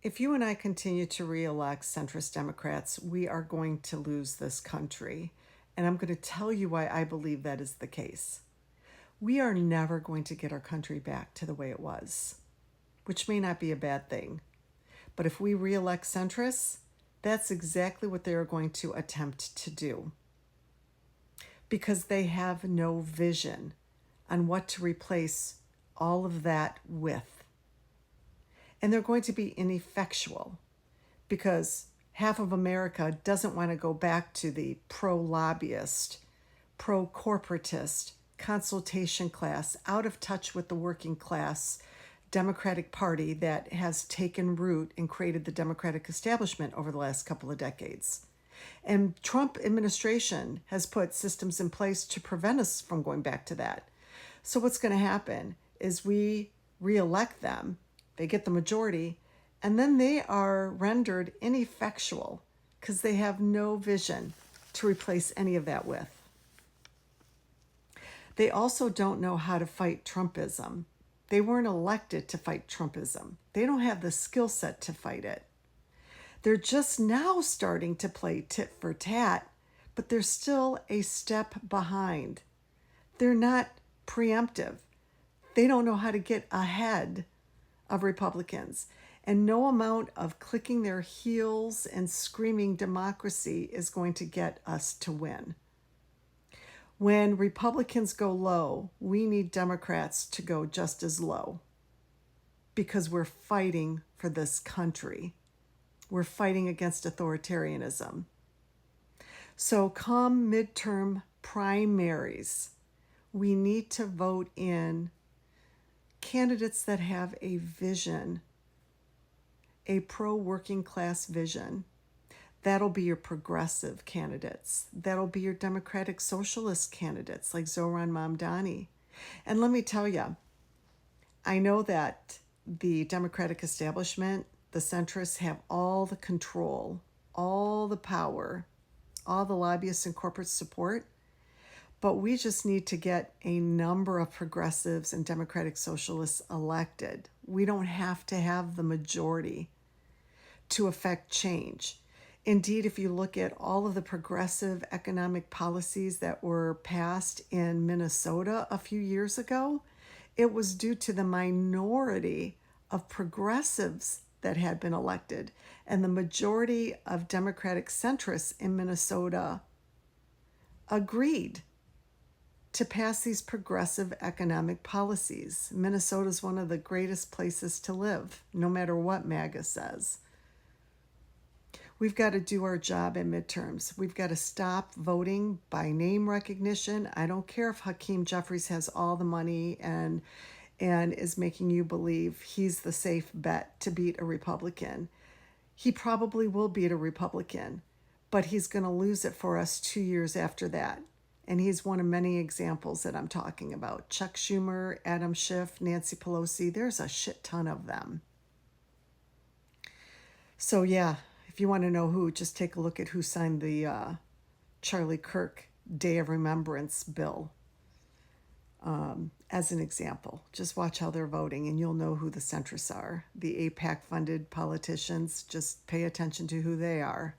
If you and I continue to re-elect centrist Democrats, we are going to lose this country. And I'm going to tell you why I believe that is the case. We are never going to get our country back to the way it was, which may not be a bad thing. But if we re-elect centrists, that's exactly what they are going to attempt to do because they have no vision on what to replace all of that with. And they're going to be ineffectual because half of America doesn't want to go back to the pro-lobbyist, pro-corporatist, consultation class, out of touch with the working class Democratic Party that has taken root and created the Democratic establishment over the last couple of decades. And Trump administration has put systems in place to prevent us from going back to that. So what's going to happen is we re-elect them, they get the majority, and then they are rendered ineffectual because they have no vision to replace any of that with. They also don't know how to fight Trumpism. They weren't elected to fight Trumpism. They don't have the skill set to fight it. They're just now starting to play tit for tat, but they're still a step behind. They're not preemptive. They don't know how to get ahead of Republicans. And no amount of clicking their heels and screaming democracy is going to get us to win. When Republicans go low, we need Democrats to go just as low because we're fighting for this country. We're fighting against authoritarianism. So come midterm primaries, we need to vote in candidates that have a vision, a pro-working class vision. That'll be your progressive candidates. That'll be your democratic socialist candidates like Zohran Mamdani. And let me tell you, I know that the Democratic establishment, the centrists, have all the control, all the power, all the lobbyists and corporate support, but we just need to get a number of progressives and democratic socialists elected. We don't have to have the majority to affect change. Indeed, if you look at all of the progressive economic policies that were passed in Minnesota a few years ago, it was due to the minority of progressives that had been elected. And the majority of Democratic centrists in Minnesota agreed to pass these progressive economic policies. Minnesota is one of the greatest places to live, no matter what MAGA says. We've got to do our job in midterms. We've got to stop voting by name recognition. I don't care if Hakeem Jeffries has all the money and is making you believe he's the safe bet to beat a Republican. He probably will beat a Republican, but he's going to lose it for us 2 years after that. And he's one of many examples that I'm talking about. Chuck Schumer, Adam Schiff, Nancy Pelosi, there's a shit ton of them. So yeah, if you want to know who, just take a look at who signed the Charlie Kirk Day of Remembrance bill as an example. Just watch how they're voting and you'll know who the centrists are. The AIPAC funded politicians, just pay attention to who they are.